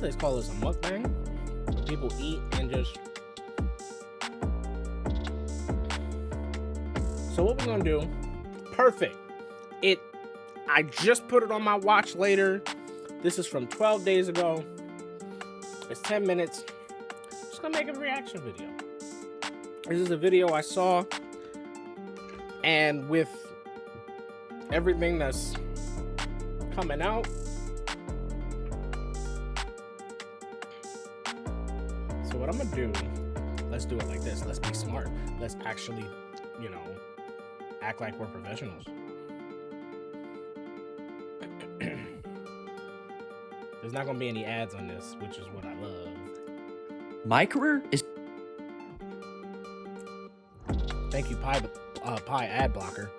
place call this a mukbang. People eat and just. So what we're gonna do? Perfect. It. I just put it on my watch later. This is from 12 days ago. It's 10 minutes. Just gonna make a reaction video. This is a video I saw, and with everything that's coming out, so what I'm gonna do, let's do it like this. Let's be smart. Let's actually, act like we're professionals. There's not gonna be any ads on this, which is what I love. My career is. Thank you, Pi Ad Blocker.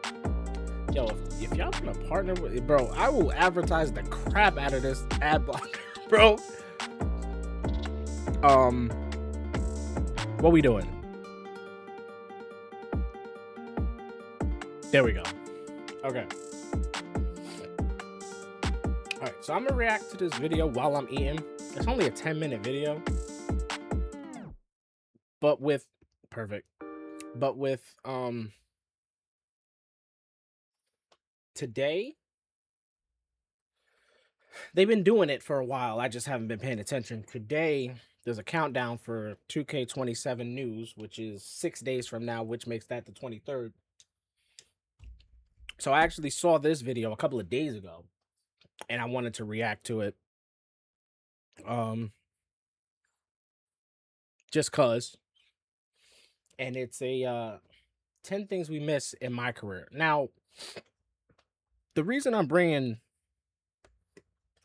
Yo, if y'all wanna partner with, bro, I will advertise the crap out of this ad blocker, bro. What we doing? There we go. Okay. All right, so I'm gonna react to this video while I'm eating. It's only a 10-minute video, but with today, they've been doing it for a while. I just haven't been paying attention. Today, there's a countdown for 2K27 news, which is 6 days from now, which makes that the 23rd. So I actually saw this video a couple of days ago, and I wanted to react to it. Just cause. And it's a 10 things we miss in my career. Now, the reason I'm bringing,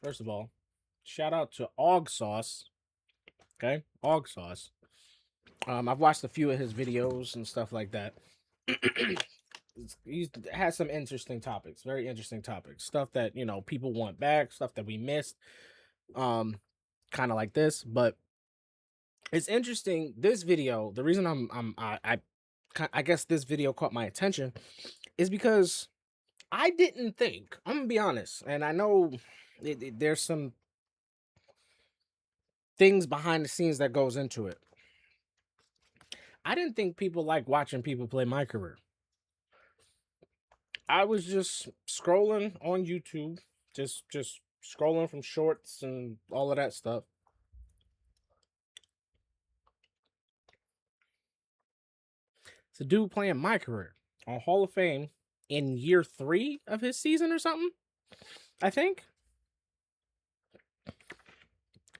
first of all, shout out to Og Sauce. Okay, Og Sauce. I've watched a few of his videos and stuff like that. He has some interesting topics, very interesting topics, stuff that people want back, stuff that we missed, kind of like this. But it's interesting. This video, the reason I guess this video caught my attention is because I didn't think. I'm gonna be honest, and I know there's some things behind the scenes that goes into it. I didn't think people like watching people play my career. I was just scrolling on YouTube, just scrolling from shorts and all of that stuff. It's a dude playing my career on Hall of Fame in year 3 of his season or something, I think.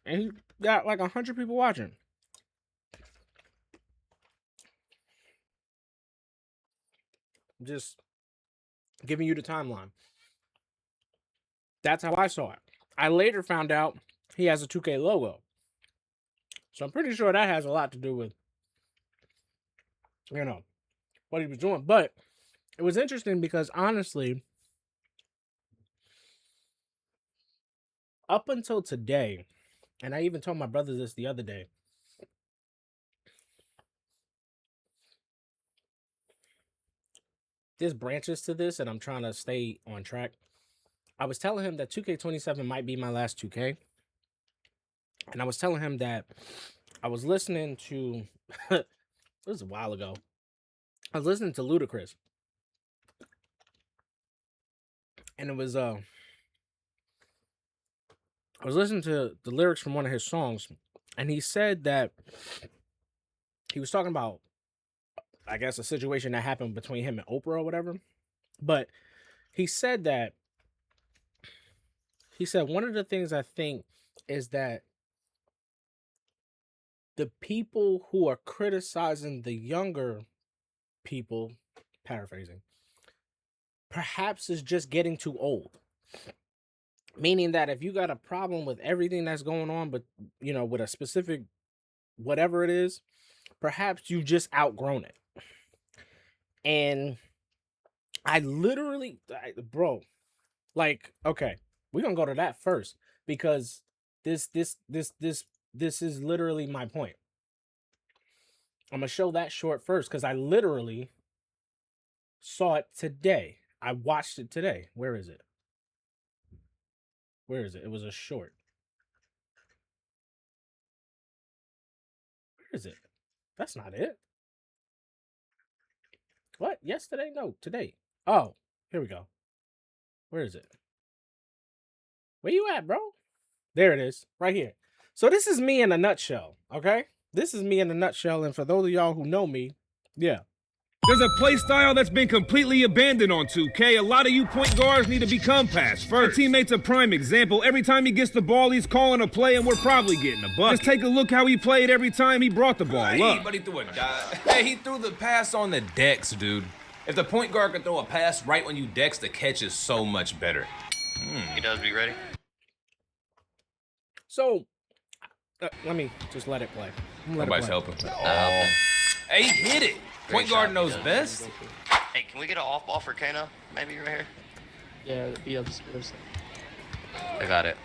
And he got like 100 people watching. Just giving you the timeline. That's how I saw it. I later found out he has a 2K logo. So I'm pretty sure that has a lot to do with, what he was doing. But it was interesting because honestly, up until today, and I even told my brother this the other day, there's branches to this, and I'm trying to stay on track. I was telling him that 2K27 might be my last 2K. And I was telling him that I was listening to, it was a while ago, I was listening to Ludacris. And it was, I was listening to the lyrics from one of his songs. And he said that he was talking about, I guess, a situation that happened between him and Oprah or whatever. But he said one of the things I think is that the people who are criticizing the younger people, paraphrasing, perhaps is just getting too old. Meaning that if you got a problem with everything that's going on, but with a specific whatever it is, perhaps you just outgrown it. And I literally, bro, like, okay, we're gonna go to that first because this is literally my point. I'm gonna show that short first because I literally saw it today. I watched it today. Where is it? Where is it? It was a short. is it? That's not it. What? Yesterday? No, today. Oh, here we go. Where is it? Where you at, bro? There it is, right here. So this is me in a nutshell, okay? This is me in a nutshell, and for those of y'all who know me, yeah. There's a play style that's been completely abandoned on 2K. A lot of you point guards need to become pass first. My teammate's a prime example. Every time he gets the ball, he's calling a play, and we're probably getting a buck. Just take a look how he played every time he brought the ball up. But he threw a dot. Hey, he threw the pass on the decks, dude. If the point guard can throw a pass right when you dex, the catch is so much better. He does. Be ready. So, let me just let it play. Nobody's helping. Oh. Hey, he hit it. Point guard knows best. Hey, can we get an off ball for Kano? Maybe right here. Yeah, yeah. I got it.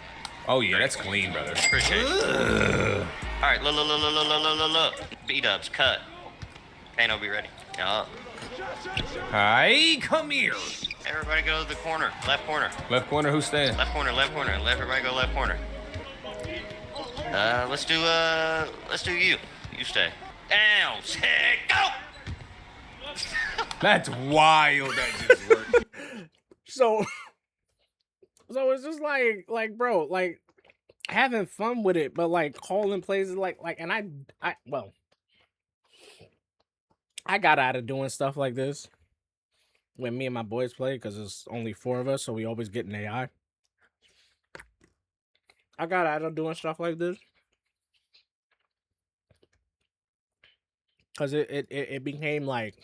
Oh yeah, that's clean, brother. Appreciate it. All right, look. B-dubs, cut. Kano, be ready. Yeah. Hey, come here. Everybody go to the corner. Left corner. Left corner, who's staying? Left corner. Everybody go left corner. Let's do you. You stay. Down, set, go! That's wild. That just worked. So it's just like, bro, like having fun with it, but like calling plays like, and I got out of doing stuff like this when me and my boys play because it's only 4 of us, so we always get an AI. I got out of doing stuff like this because it became like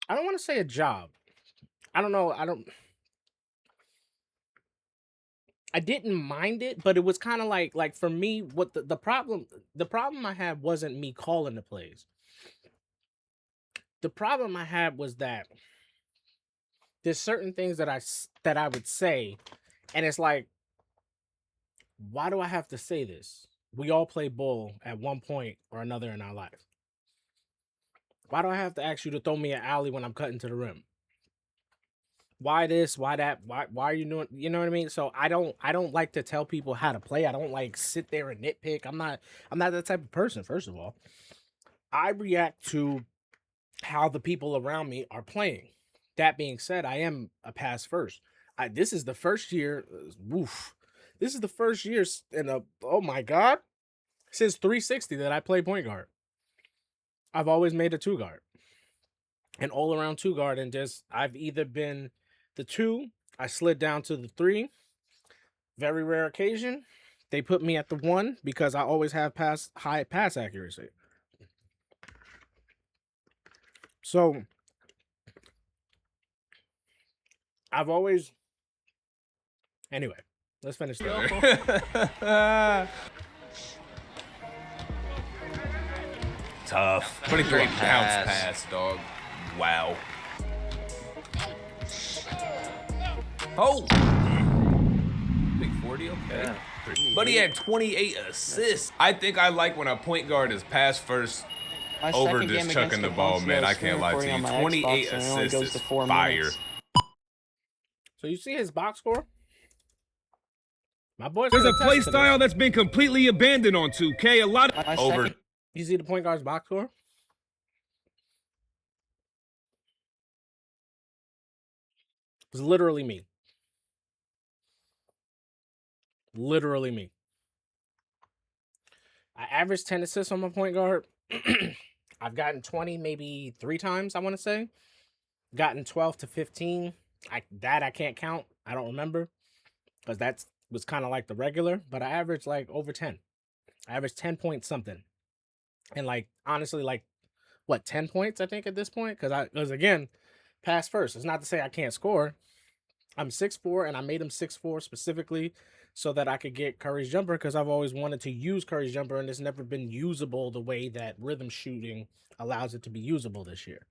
I don't want to say a job. I don't know. I didn't mind it, but it was kind of like for me, what the problem I had wasn't me calling the plays. The problem I had was that there's certain things that I would say, and it's like, why do I have to say this? We all play ball at one point or another in our life. Why do I have to ask you to throw me an alley when I'm cutting to the rim? Why this? Why that? Why are you doing? You know what I mean? So I don't like to tell people how to play. I don't like sit there and nitpick. I'm not that type of person. First of all, I react to how the people around me are playing. That being said, I am a pass first. This is the first year. This is the first year in oh my god, since 360 that I play point guard. I've always made a 2 guard, an all around 2 guard, and I've either been the 2, I slid down to the 3. Very rare occasion, they put me at the 1 because I always have high pass accuracy. So I've always. Anyway, let's finish that. Tough. 23 bounce pass, dog. Wow. Oh! Big 40, okay. Yeah. But he had 28 assists. I think I like when a point guard is pass first over just chucking the ball, man. I can't lie to you. 28 assists is fire. So you see his box score? My boys. There's a play style that's been completely abandoned on 2K. A lot of Over. You see the point guard's box score? It's literally me. Literally me. I averaged 10 assists on my point guard. I've gotten 20 maybe 3 times, I want to say. Gotten 12 to 15. I can't count. I don't remember. Because that was kind of like the regular. But I averaged like over 10. I averaged 10 point something. And like, honestly, like, what, 10 points, I think, at this point? Because again, pass first. It's not to say I can't score. I'm 6'4", and I made him 6'4" specifically so that I could get Curry's jumper because I've always wanted to use Curry's jumper, and it's never been usable the way that rhythm shooting allows it to be usable this year.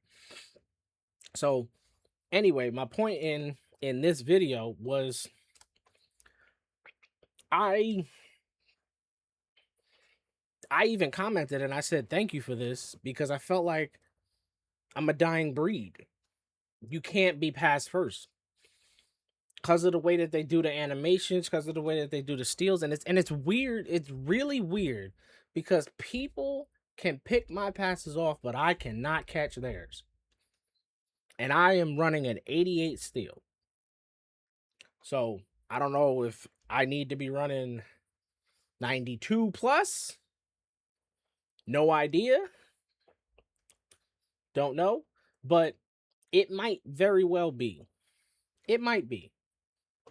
So, anyway, my point in this video was I even commented and I said thank you for this because I felt like I'm a dying breed. You can't be pass first. because of the way that they do the animations, because of the way that they do the steals, and it's weird. It's really weird because people can pick my passes off, but I cannot catch theirs. And I am running an 88 steal. So I don't know if I need to be running 92 plus. No idea. Don't know. But it might very well be. It might be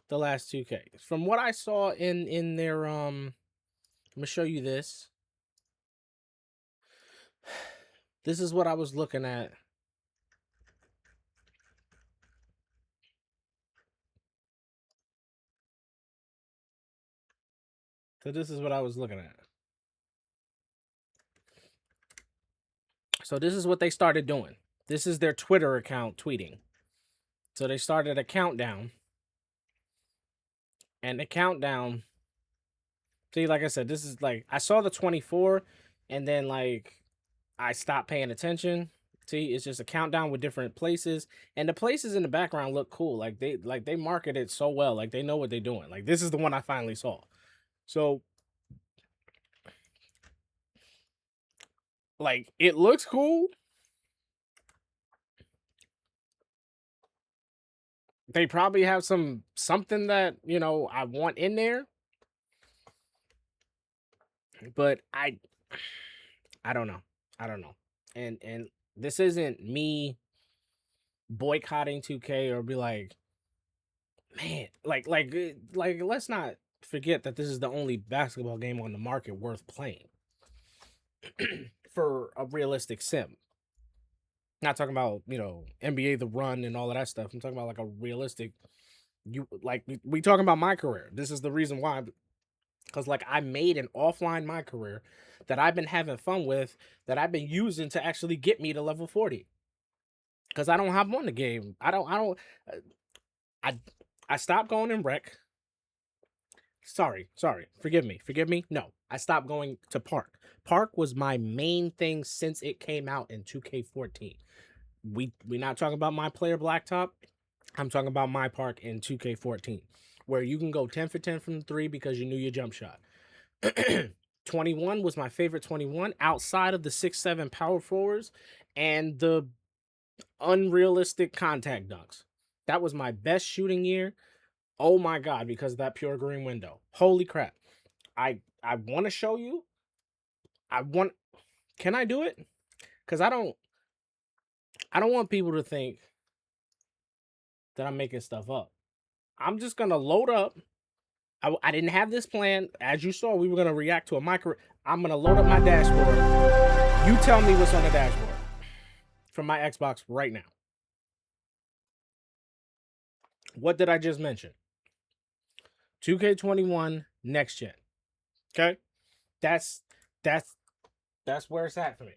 the last 2K. From what I saw in their I'm gonna show you this. This is what I was looking at. So this is what I was looking at. So this is what they started doing. This is their Twitter account tweeting. So they started a countdown. And the countdown, see, like I said, this is like, I saw the 24 and then like I stopped paying attention. See, it's just a countdown with different places. And the places in the background look cool. Like they market it so well. Like they know what they're doing. Like this is the one I finally saw. So like it looks cool. They probably have something that, you know, I want in there. But I don't know. I don't know. And this isn't me boycotting 2K or be like, man, like let's not forget that this is the only basketball game on the market worth playing for a realistic sim. Not talking about, you know, NBA The Run and all of that stuff. I'm talking about like a realistic, we talking about my career. This is the reason why, because like I made an offline my career that I've been having fun with, that I've been using to actually get me to level 40. Because I don't have on the game. I stopped going in rec. Sorry. Forgive me. No, I stopped going to Park. Park was my main thing since it came out in 2K14. We not talking about my player blacktop. I'm talking about my Park in 2K14, where you can go 10 for 10 from 3 because you knew your jump shot. 21 was my favorite 21 outside of the 6'7" power forwards and the unrealistic contact dunks. That was my best shooting year. Oh my God, because of that pure green window. Holy crap. I want to show you. Can I do it? Because I don't want people to think that I'm making stuff up. I'm just going to load up. I didn't have this plan. As you saw, we were going to react to a micro. I'm going to load up my dashboard. You tell me what's on the dashboard from my Xbox right now. What did I just mention? 2K21 next gen. Okay? That's where it's at for me.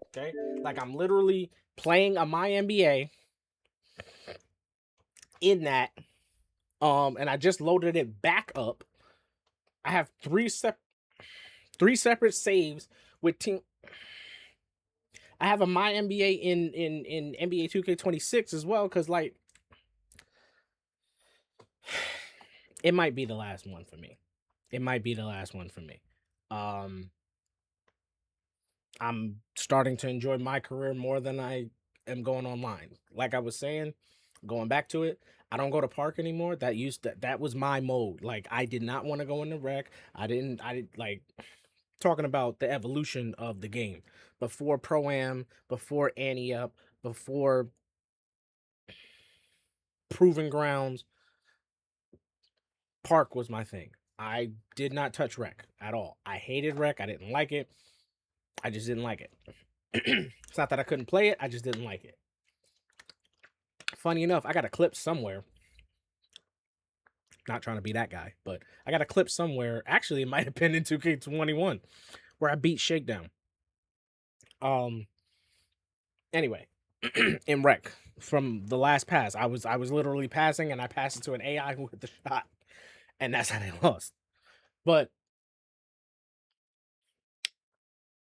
Okay? Like I'm literally playing a My NBA in that. And I just loaded it back up. I have three separate saves with team. I have a My NBA in NBA 2K26 as well, because like it might be the last one for me. I'm starting to enjoy my career more than I am going online. Like I was saying, going back to it, I don't go to Park anymore. That was my mode. Like I did not want to go in the rec. I didn't like talking about the evolution of the game. Before Pro-Am, before Ante-Up, before Proving Grounds, Park was my thing. I did not touch rec at all. I hated rec. I didn't like it. I just didn't like it. It's not that I couldn't play it. I just didn't like it. Funny enough, I got a clip somewhere. Not trying to be that guy, but I got a clip somewhere. Actually, it might have been in 2K21 where I beat Shakedown. Anyway, in rec from the last pass, I was literally passing and I passed it to an AI who hit the shot, and that's how they lost. But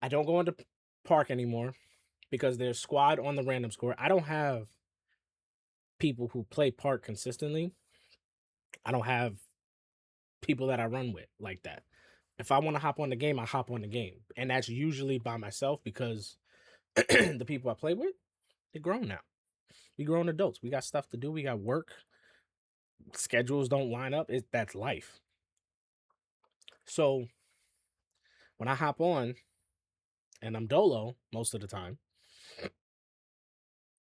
I don't go into Park anymore because there's squad on the random score. I don't have people who play Park consistently. I don't have people that I run with like that. If I want to hop on the game, I hop on the game. And that's usually by myself because the people I play with, they're grown now. We grown adults. We got stuff to do. We got work. Schedules don't line up. That's life. So when I hop on and I'm dolo most of the time,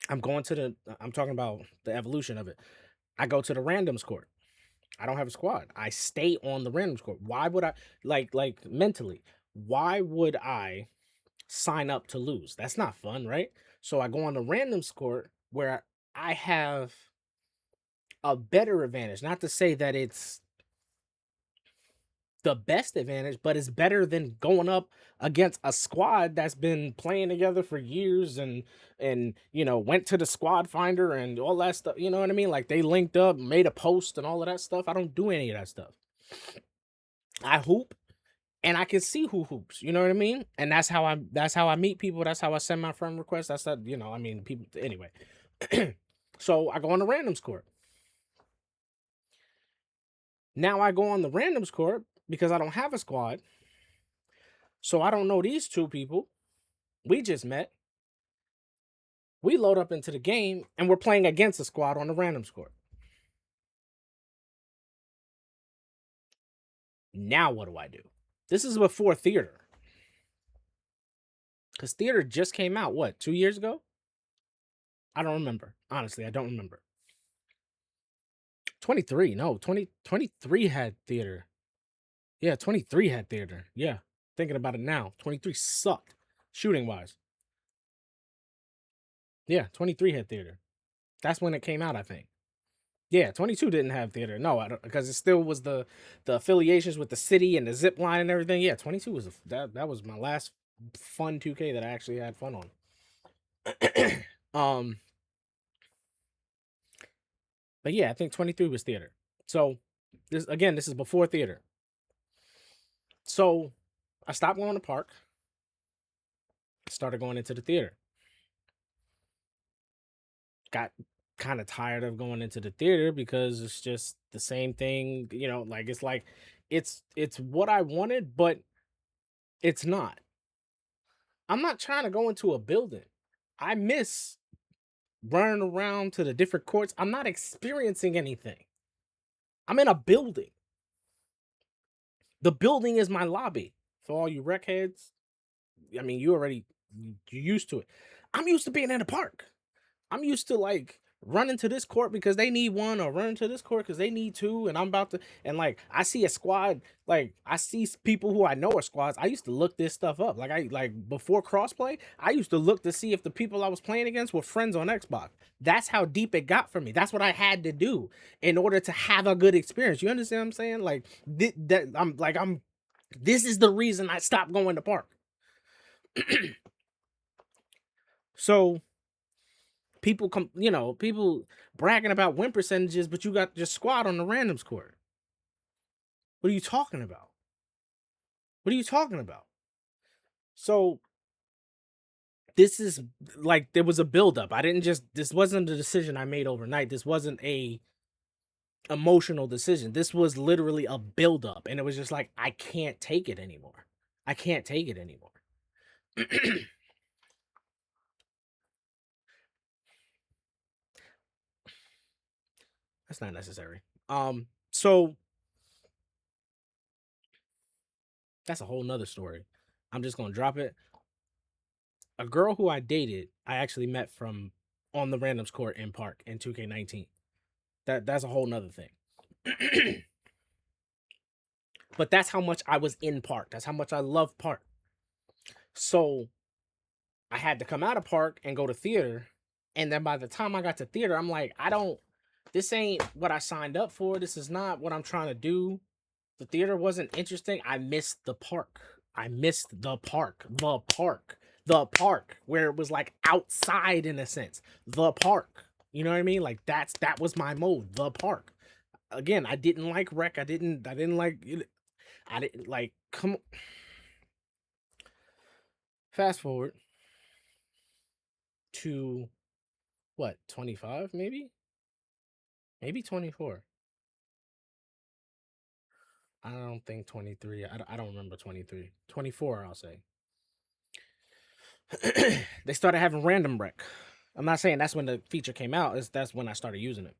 I'm talking about the evolution of it. I go to the randoms court. I don't have a squad. I stay on the randoms court. Why would I like mentally? Why would I sign up to lose? That's not fun, right? So I go on the randoms court where I have a better advantage. Not to say that it's the best advantage, but it's better than going up against a squad that's been playing together for years and went to the squad finder and all that stuff. You know what I mean? Like they linked up, made a post and all of that stuff. I don't do any of that stuff. I hoop and I can see who hoops. You know what I mean? And that's how I meet people. That's how I send my friend requests. That's that, people anyway. So I go on the randoms court. Now I go on the randoms court because I don't have a squad. So I don't know these two people. We just met. We load up into the game and we're playing against a squad on the randoms court. Now what do I do? This is before theater. Because theater just came out, 2 years ago? I don't remember. Honestly, I don't remember. 23, no, 23 had theater. Yeah, 23 had theater. Yeah, thinking about it now. 23 sucked, shooting-wise. Yeah, 23 had theater. That's when it came out, I think. Yeah, 22 didn't have theater. No, I don't, because it still was the affiliations with the city and the zip line and everything. Yeah, 22 was that was my last fun 2K that I actually had fun on. But yeah, I think 23 was theater. So this is before theater. So I stopped going to park. Started going into the theater. Got kind of tired of going into the theater because it's just the same thing, it's what I wanted, but it's not. I'm not trying to go into a building. I miss running around to the different courts. I'm not experiencing anything. I'm in a building. The building is my lobby. For all you rec heads, I mean, you're used to it. I'm used to being in a park. I'm used to running to this court because they need one, or running to this court because they need two, and I'm about to, and I see a squad, I see people who I know are squads. I used to look this stuff up. Before crossplay, I used to look to see if the people I was playing against were friends on Xbox. That's how deep it got for me. That's what I had to do in order to have a good experience. You understand what I'm saying? This is the reason I stopped going to park. So people people bragging about win percentages, but you got your squad on the randoms court. What are you talking about? What are you talking about? So this is there was a buildup. This wasn't a decision I made overnight. This wasn't a emotional decision. This was literally a buildup. And it was just I can't take it anymore. I can't take it anymore. That's not necessary. So that's a whole nother story. I'm just gonna drop it. A girl who I dated, I actually met from on the randoms court in park in 2K19. That's a whole nother thing. But that's how much I was in park. That's how much I love park. So I had to come out of park and go to theater. And then by the time I got to theater, I'm like, this ain't what I signed up for. This is not what I'm trying to do. The theater wasn't interesting. I missed the park. I missed the park. The park, where it was outside in a sense. The park. You know what I mean? That was my mode. The park. Again, I didn't like rec. I didn't come. Fast forward to what, 25 maybe 24. I don't think 23. I don't remember 23. 24, I'll say. They started having random rec. I'm not saying that's when the feature came out. That's when I started using it.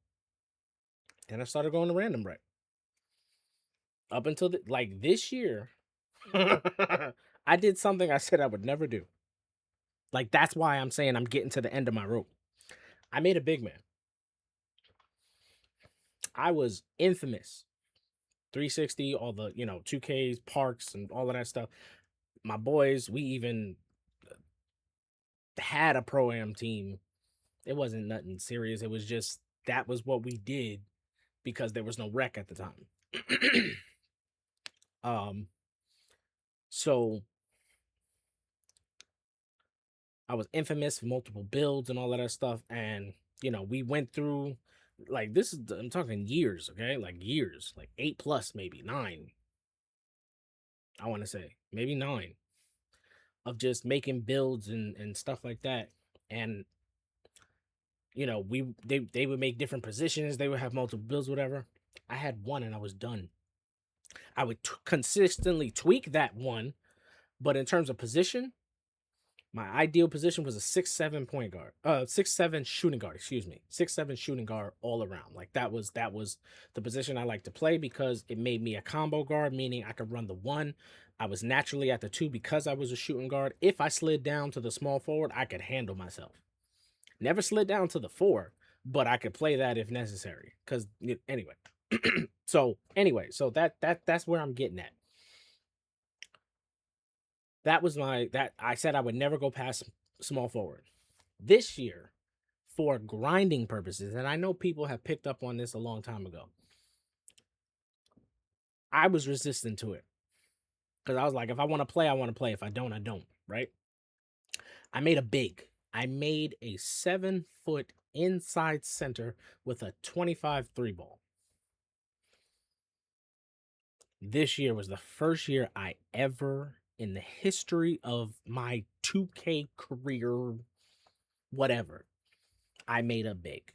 And I started going to random rec. Up until like this year, I did something I said I would never do. Like, that's why I'm saying I'm getting to the end of my rope. I made a big man. I was infamous. 360, all the, 2Ks, parks, and all of that stuff. My boys, we even had a pro-am team. It wasn't nothing serious. It was just, that was what we did because there was no rec at the time. So I was infamous for multiple builds and all of that stuff. And, we went through, like, I'm talking years, okay? Like years, like 8+, maybe 9. I want to say maybe 9 of just making builds and stuff like that. And, they would make different positions. They would have multiple builds, whatever. I had one and I was done. I would consistently tweak that one. But in terms of position, my ideal position was a 6'7" point guard. 6'7" shooting guard, excuse me. 6'7" shooting guard all around. Like that was the position I like to play because it made me a combo guard, meaning I could run the 1. I was naturally at the 2 because I was a shooting guard. If I slid down to the small forward, I could handle myself. Never slid down to the 4, but I could play that if necessary. Cause anyway. So that's where I'm getting at. That was I said I would never go past small forward. This year, for grinding purposes, and I know people have picked up on this a long time ago, I was resistant to it. Because I was like, if I want to play, I want to play. If I don't, I don't, right? I made a 7-foot inside center with a 25 3-ball. This year was the first year I ever, in the history of my 2K career, whatever, I made a big.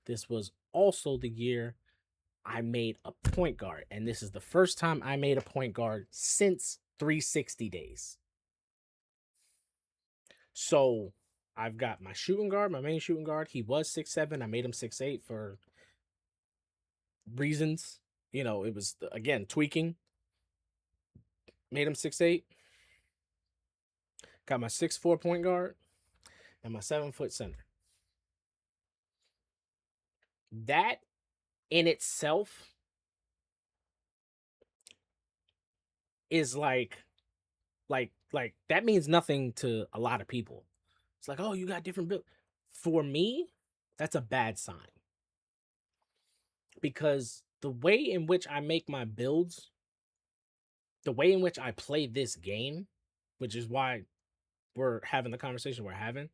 This was also the year I made a point guard, and this is the first time I made a point guard since 360 days. So I've got my shooting guard, my main shooting guard. He was 6'7". I made him 6'8" for reasons. It was, again, tweaking. Made him 6'8". Got my 6'4" point guard and my 7-foot center. That in itself is like that means nothing to a lot of people. It's like, oh, you got different builds. For me, that's a bad sign. Because the way in which I make my builds, the way in which I play this game, which is why we're having the conversation we're having,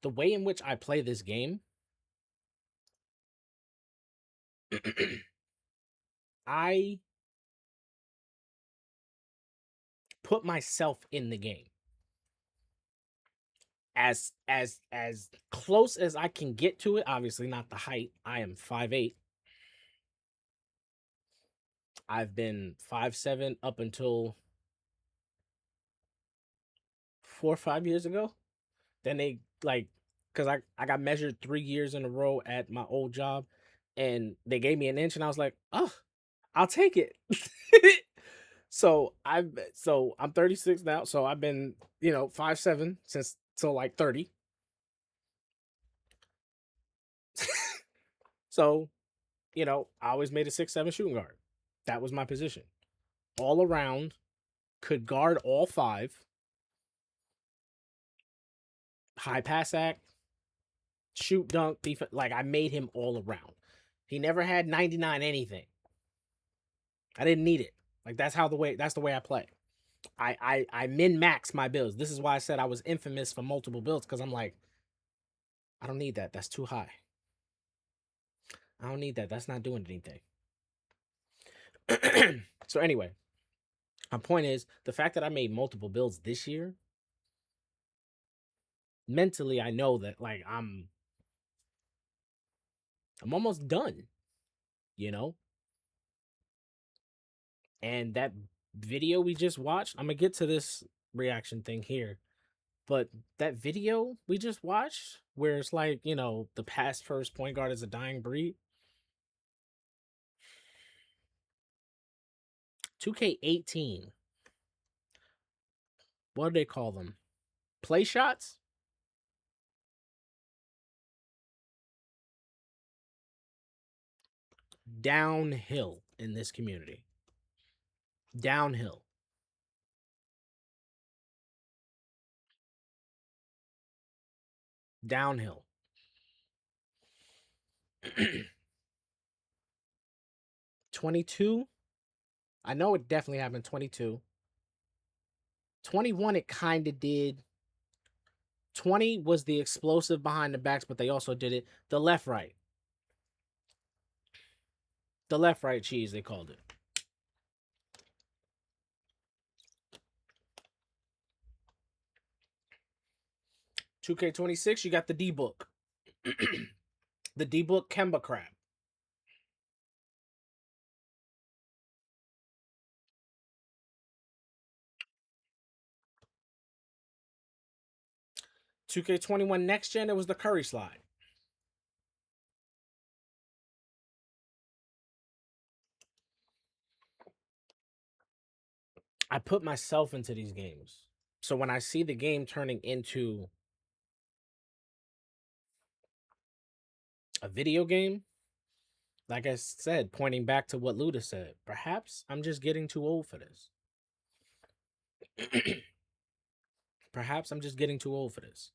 the way in which I play this game, I put myself in the game. As close as I can get to it, obviously not the height. I am 5'8". I've been 5'7" up until 4 or 5 years ago. Then they because I got measured 3 years in a row at my old job, and they gave me an inch, and I was like, oh, I'll take it. So I'm 36 now. So I've been 5'7" since like 30. So I always made a 6'7" shooting guard. That was my position. All around, could guard all 5. High pass act, shoot, dunk, defense. Like, I made him all around. He never had 99 anything. I didn't need it. Like, that's the way I play. I min-max my builds. This is why I said I was infamous for multiple builds, because I'm like, I don't need that. That's too high. I don't need that. That's not doing anything. So anyway, my point is, the fact that I made multiple builds this year, mentally, I know that, like, I'm almost done, And that video we just watched, I'm gonna get to this reaction thing here, but that video we just watched, where it's like, you know, the pass first point guard is a dying breed. 2K18. What do they call them? Play shots? Downhill in this community. Downhill. Downhill. 22. I know it definitely happened. 22. 21, it kind of did. 20 was the explosive behind the backs, but they also did it the left right. The left right cheese, they called it. $2K26, you got the D-Book. The D-Book Kemba Crab. $2K21 Next Gen, it was the Curry slide. I put myself into these games. So when I see the game turning into a video game, like I said, pointing back to what Luda said, perhaps I'm just getting too old for this. Perhaps I'm just getting too old for this.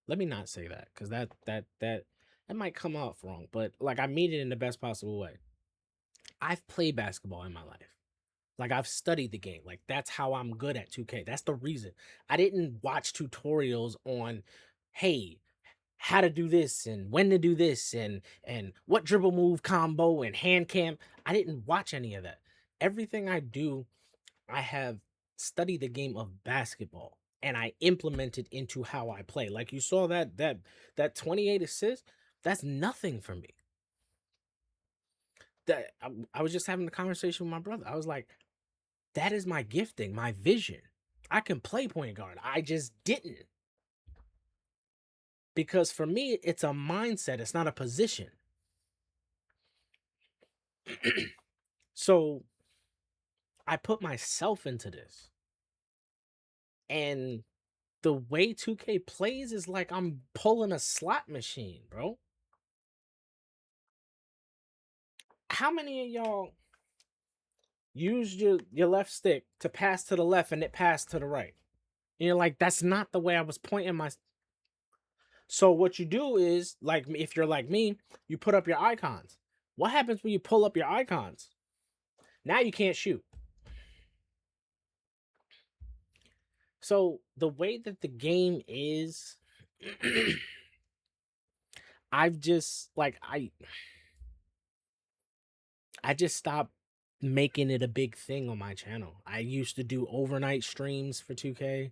Let me not say that, because that might come off wrong, but like, I mean it in the best possible way. I've played basketball in my life. Like, I've studied the game. Like, that's how I'm good at 2K. That's the reason. I didn't watch tutorials on, hey, how to do this and when to do this and what dribble move combo and hand cam. I didn't watch any of that. Everything I do, I have studied the game of basketball and I implemented into how I play. Like, you saw that 28 assists, that's nothing for me. That I was just having a conversation with my brother. I was like, that is my gifting, my vision. I can play point guard. I just didn't. Because for me, it's a mindset. It's not a position. So I put myself into this. And the way 2K plays is like I'm pulling a slot machine, bro. How many of y'all use your left stick to pass to the left and it passed to the right? And you're like, that's not the way I was pointing my... So what you do is, like, if you're like me, you put up your icons. What happens when you pull up your icons? Now you can't shoot. So the way that the game is, I've just, like, I just stopped making it a big thing on my channel. I used to do overnight streams for 2K.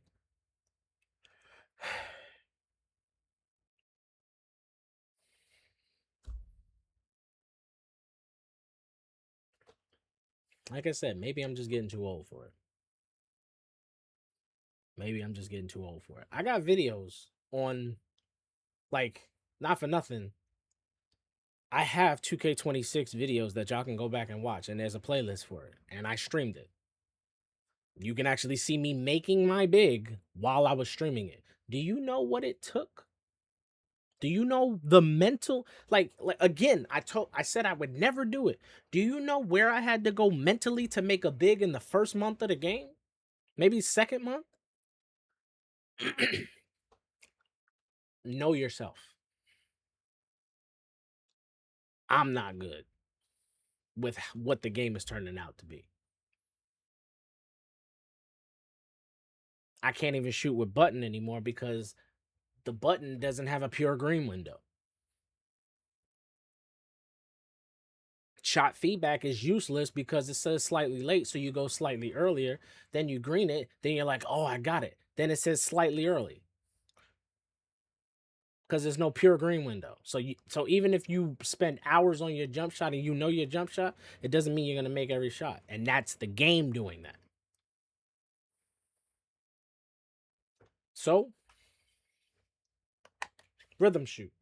Like I said, maybe I'm just getting too old for it. Maybe I'm just getting too old for it. I got videos on, like, not for nothing, I have 2K26 videos that y'all can go back and watch, and there's a playlist for it, and I streamed it. You can actually see me making my big while I was streaming it. Do you know what it took? Do you know the mental, like again, I said I would never do it. Do you know where I had to go mentally to make a big in the first month of the game? Maybe second month? Know yourself. I'm not good with what the game is turning out to be. I can't even shoot with button anymore because the button doesn't have a pure green window. Shot feedback is useless because it says slightly late, so you go slightly earlier, then you green it, then you're like, oh, I got it. Then it says slightly early. because there's no pure green window. So even if you spend hours on your jump shot and you know your jump shot, it doesn't mean you're gonna make every shot. And that's the game doing that. So rhythm shoot.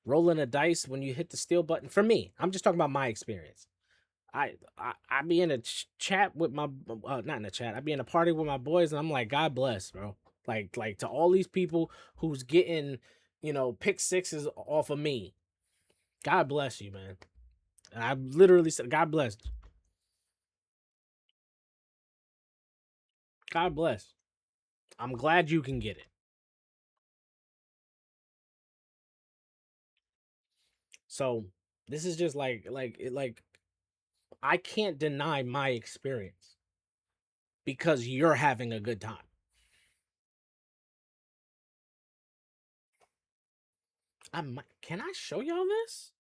Rolling a dice when you hit the steal button. For me, I'm just talking about my experience. I be in a chat with my not in a chat. I be in a party with my boys, and I'm like, God bless, bro. Like to all these people who's getting, pick sixes off of me. God bless you, man. And I literally said, God bless. God bless. I'm glad you can get it. So this is just like I can't deny my experience because you're having a good time. Can I show y'all this?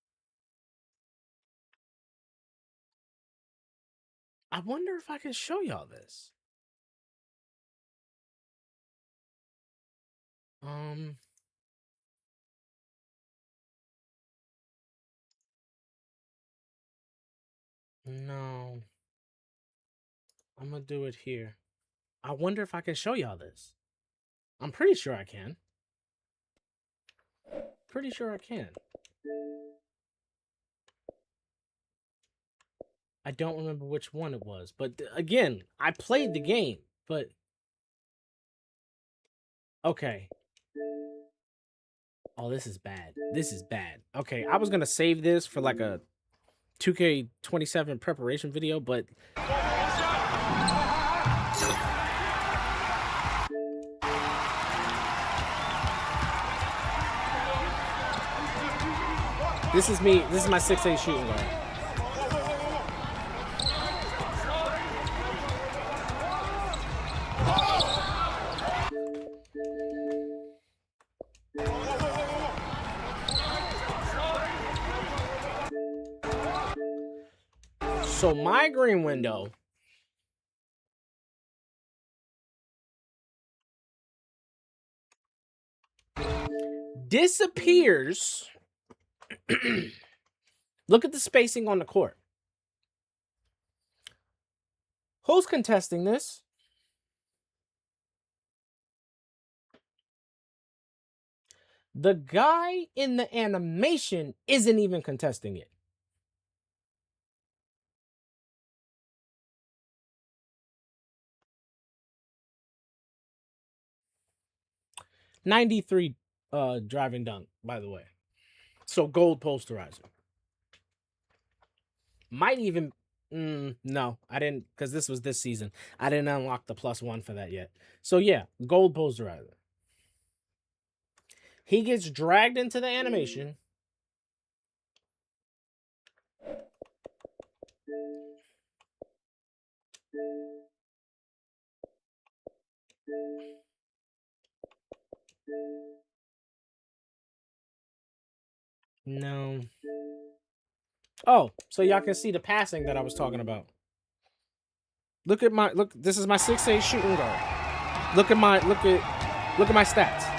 I wonder if I can show y'all this. No. I'm gonna do it here. I wonder if I can show y'all this. I'm pretty sure I can. Pretty sure I can. I don't remember which one it was, but again, I played the game, but okay. Oh, this is bad. This is bad. Okay, I was gonna save this for like a 2K27 preparation video, but this is me. This is my 6'8" shooting guard. So my green window disappears. Look at the spacing on the court. Who's contesting this? The guy in the animation isn't even contesting it. '93 driving dunk, by the way. So gold posterizer. Might even no, I didn't, because this was this season. I didn't unlock the +1 for that yet. So yeah, gold posterizer. He gets dragged into the animation. No. Oh, so y'all can see the passing that I was talking about. Look, this is my 6'8" shooting guard. Look at my stats.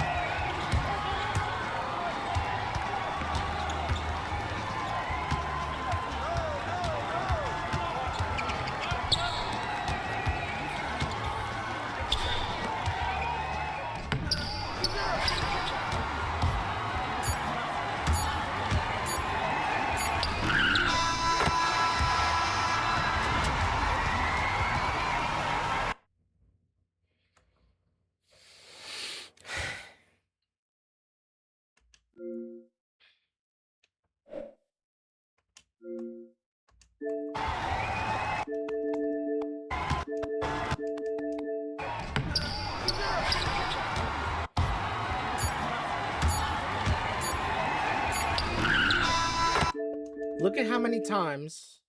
Look at how many times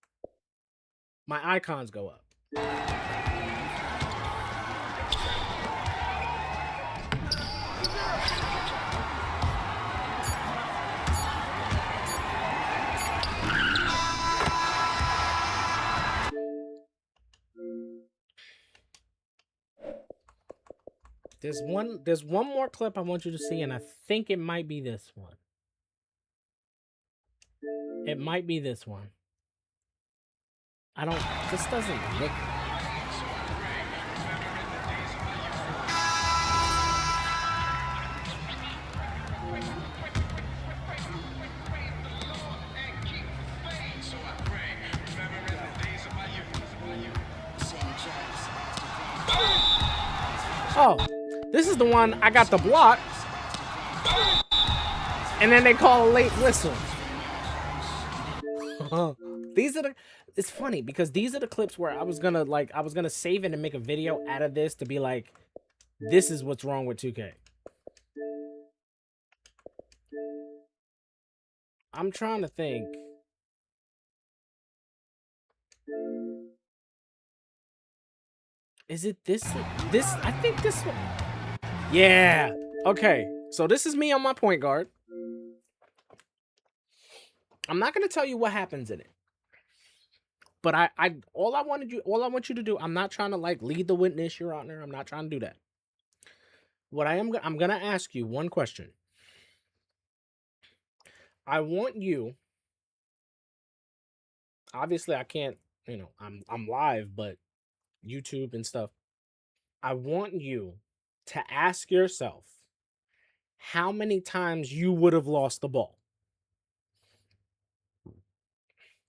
my icons go up. There's one more clip I want you to see, and I think it might be this one. It might be this one. This doesn't look. Oh, this is the one I got the block, and then they call a late whistle. These are the. It's funny because these are the clips where I was gonna save it and make a video out of this to be like, this is what's wrong with 2K. I'm trying to think. Is it this? I think this one. Yeah. Okay. So this is me on my point guard. I'm not gonna tell you what happens in it. But all I want you to do, I'm not trying to like lead the witness, Your Honor. I'm not trying to do that. I'm gonna ask you one question. I want you. Obviously, I can't. I'm live, but YouTube and stuff. I want you to ask yourself how many times you would have lost the ball.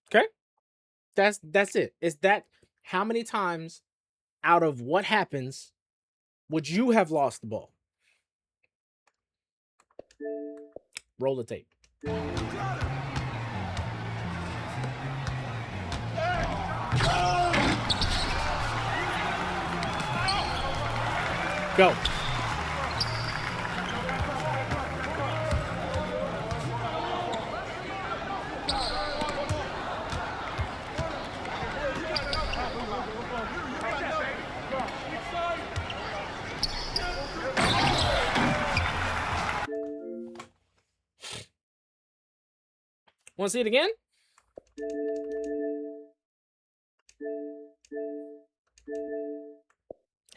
Okay? That's it. Is that how many times out of what happens would you have lost the ball? Roll the tape. Go. Want to see it again?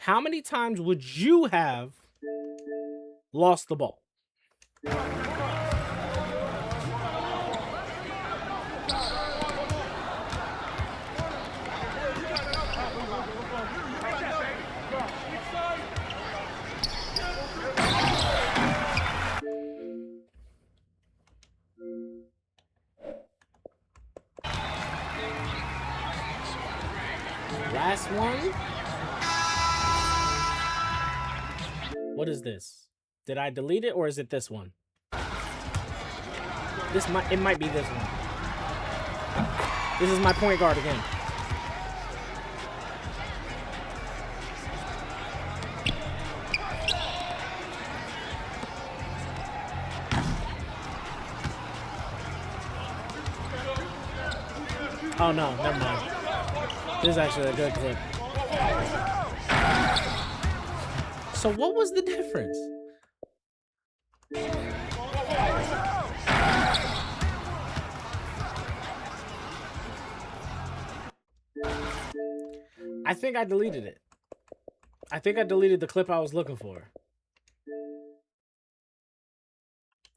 How many times would you have lost the ball? Last one. What is this? Did I delete it or is it this one? It might be this one. This is my point guard again. Oh no, never mind. This is actually a good clip. So what was the difference? I think I deleted it. I think I deleted the clip I was looking for.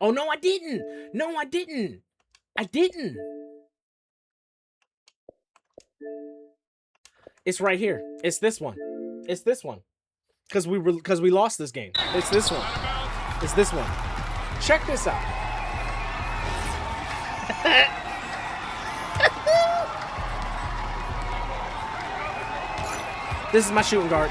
Oh, no, I didn't. No, I didn't. I didn't. It's right here. It's this one. It's this one. Because we lost this game. It's this one. It's this one. Check this out. This is my shooting guard.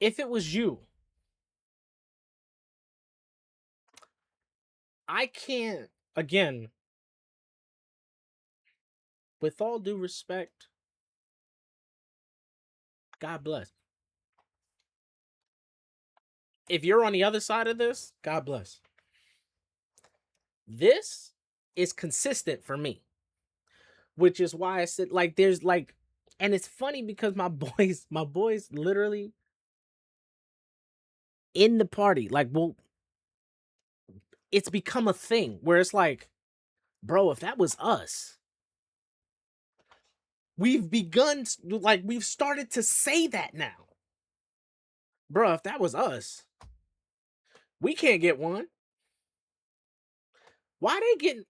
If it was you, I can't, again, with all due respect, God bless. If you're on the other side of this, God bless. This is consistent for me, which is why I said, like, there's like, and it's funny because my boys literally in the party, like, well, it's become a thing where it's like, bro, if that was us, we've started to say that now. Bro, if that was us, we can't get one. Why they getting...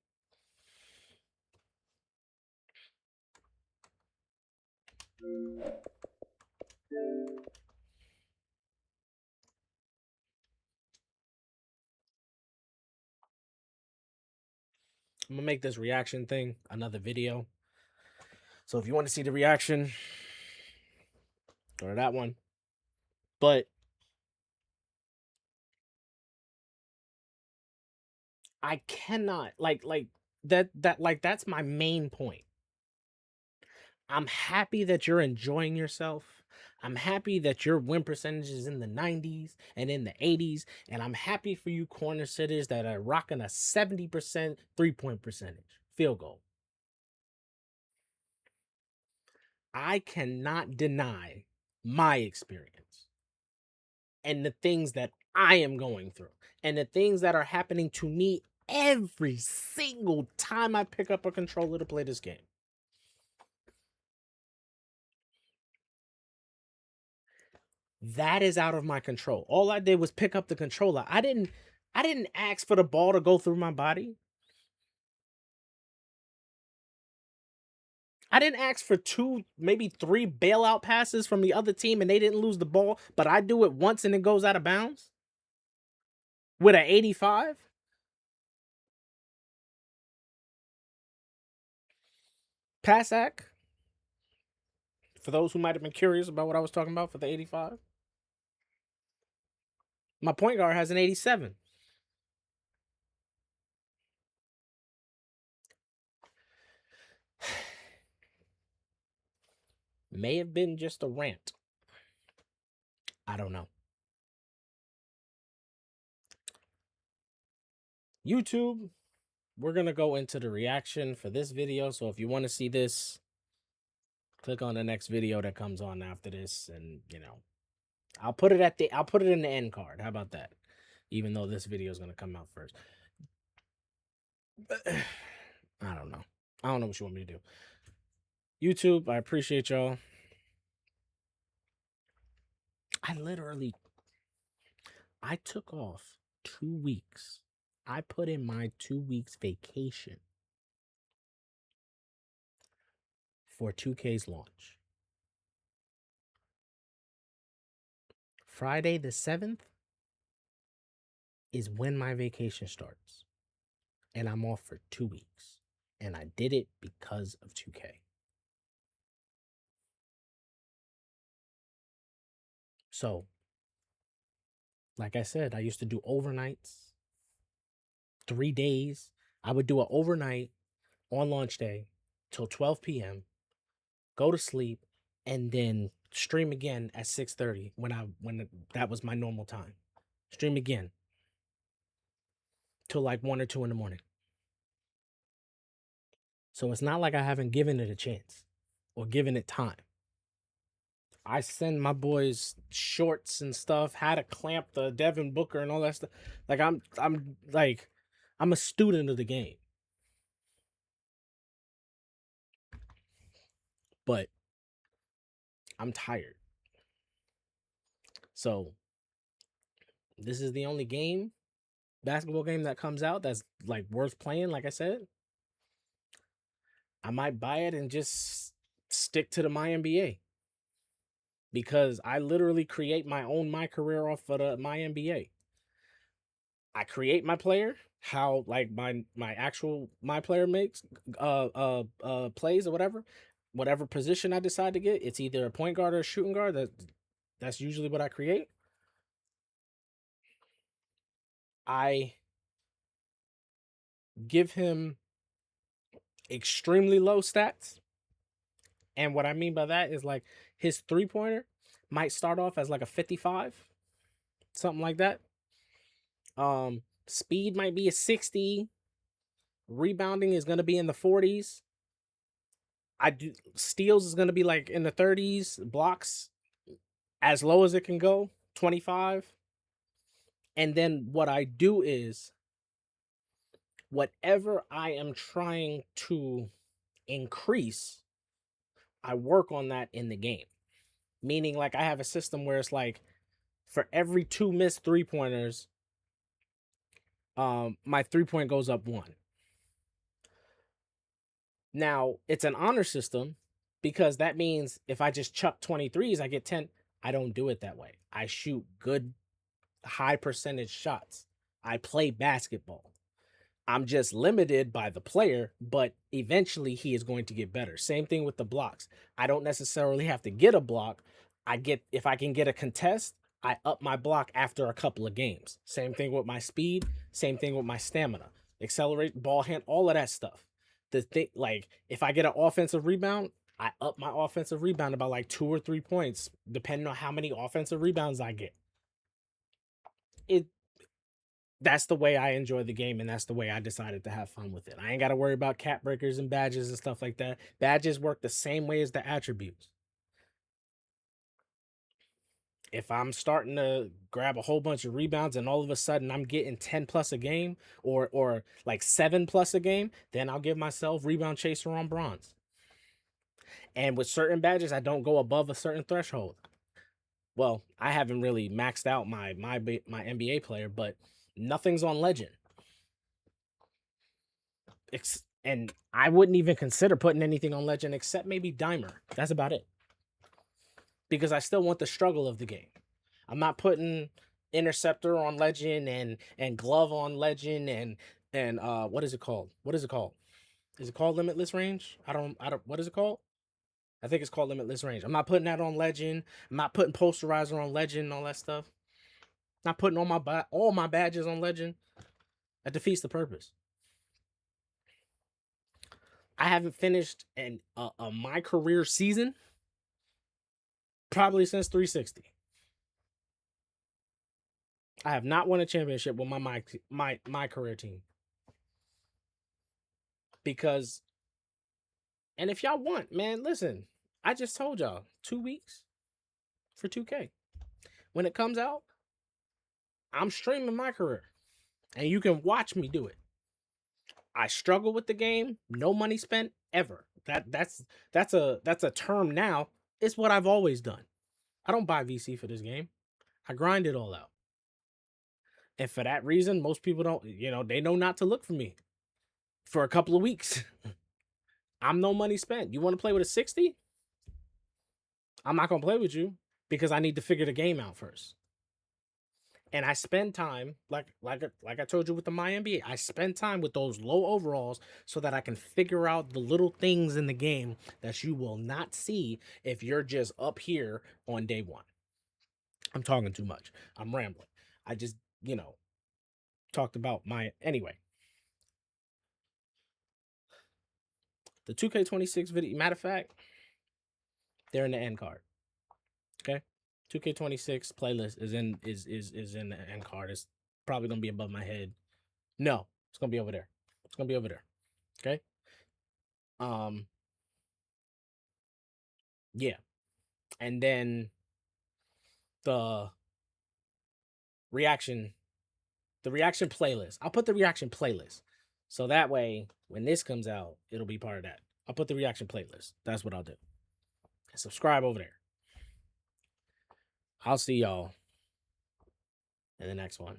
I'm gonna make this reaction thing another video. So if you want to see the reaction, go to that one. But I cannot like that's my main point. I'm happy that you're enjoying yourself. I'm happy that your win percentage is in the 90s and in the 80s. And I'm happy for you corner sitters that are rocking a 70% 3-point percentage field goal. I cannot deny my experience and the things that I am going through and the things that are happening to me every single time I pick up a controller to play this game. That is out of my control. All I did was pick up the controller. I didn't ask for the ball to go through my body. I didn't ask for 2, maybe 3 bailout passes from the other team and they didn't lose the ball, but I do it once and it goes out of bounds with an 85. Passack. For those who might have been curious about what I was talking about for the 85. My point guard has an 87. May have been just a rant. I don't know. YouTube, we're going to go into the reaction for this video. So if you want to see this, click on the next video that comes on after this. And, you know, I'll put it in the end card. How about that? Even though this video is going to come out first. I don't know. I don't know what you want me to do. YouTube, I appreciate y'all. I took off 2 weeks. I put in my 2 weeks vacation for 2K's launch. Friday the 7th is when my vacation starts. And I'm off for 2 weeks. And I did it because of 2K. So, like I said, I used to do overnights. 3 days. I would do an overnight on launch day till 12 p.m. Go to sleep and then stream again at 6:30 when that was my normal time. Stream again till like 1 or 2 in the morning. So it's not like I haven't given it a chance or given it time. I send my boys shorts and stuff, how to clamp the Devin Booker and all that stuff. Like I'm a student of the game. But I'm tired. So this is the only basketball game that comes out that's like worth playing, like I said. I might buy it and just stick to the MyNBA. Because I literally create my career off of my NBA. I create my player, how like my player makes plays or whatever position I decide to get. It's either a point guard or a shooting guard. That's usually what I create. I give him extremely low stats. And what I mean by that is like his 3-pointer might start off as like a 55, something like that. Speed might be a 60. Rebounding is going to be in the 40s. Steals is going to be like in the 30s. Blocks as low as it can go, 25. And then what I do is whatever I am trying to increase, I work on that in the game. Meaning, like, I have a system where it's like for every 2 missed 3-pointers, my 3-point goes up 1. Now, it's an honor system because that means if I just chuck 23s, I get 10. I don't do it that way. I shoot good, high percentage shots. I play basketball. I'm just limited by the player, but eventually he is going to get better. Same thing with the blocks. I don't necessarily have to get a block. If I can get a contest, I up my block after a couple of games. Same thing with my speed. Same thing with my stamina. Accelerate, ball hand, all of that stuff. The thing, like, if I get an offensive rebound, I up my offensive rebound about like 2 or 3 points, depending on how many offensive rebounds I get. That's the way I enjoy the game, and that's the way I decided to have fun with it. I ain't got to worry about cap breakers and badges and stuff like that. Badges work the same way as the attributes. If I'm starting to grab a whole bunch of rebounds and all of a sudden I'm getting 10 plus a game or like 7 plus a game, then I'll give myself rebound chaser on bronze. And with certain badges, I don't go above a certain threshold. Well, I haven't really maxed out my NBA player, but nothing's on legend. And I wouldn't even consider putting anything on legend except maybe Dimer. That's about it. Because I still want the struggle of the game. I'm not putting interceptor on legend and glove on legend and what is it called? What is it called? Is it called limitless range? I don't what is it called? I think it's called limitless range. I'm not putting that on legend. I'm not putting posterizer on legend and all that stuff. Not putting all my badges on legend. That defeats the purpose. I haven't finished my career season probably since 360. I have not won a championship with my career team. Because, and if y'all want, man, listen, I just told y'all 2 weeks for 2K. When it comes out, I'm streaming my career, and you can watch me do it. I struggle with the game, no money spent ever. That's a term now. It's what I've always done. I don't buy VC for this game. I grind it all out. And for that reason, most people don't, they know not to look for me for a couple of weeks. I'm no money spent. You want to play with a 60? I'm not going to play with you because I need to figure the game out first. And I spend time, like I told you with the MyNBA, I spend time with those low overalls so that I can figure out the little things in the game that you will not see if you're just up here on day one. I'm talking too much. I'm rambling. I just, talked about anyway. The 2K26 video, matter of fact, they're in the end card. Okay? 2K26 playlist is in the end card. It's probably gonna be above my head. No, it's gonna be over there. It's gonna be over there. Okay. Yeah. And then the reaction playlist. I'll put the reaction playlist. So that way, when this comes out, it'll be part of that. I'll put the reaction playlist. That's what I'll do. And subscribe over there. I'll see y'all in the next one.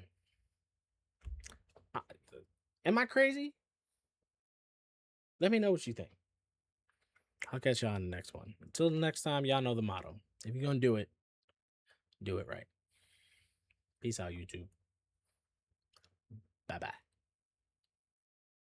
Am I crazy? Let me know what you think. I'll catch y'all in the next one. Until the next time, y'all know the motto. If you're going to do it right. Peace out, YouTube. Bye-bye.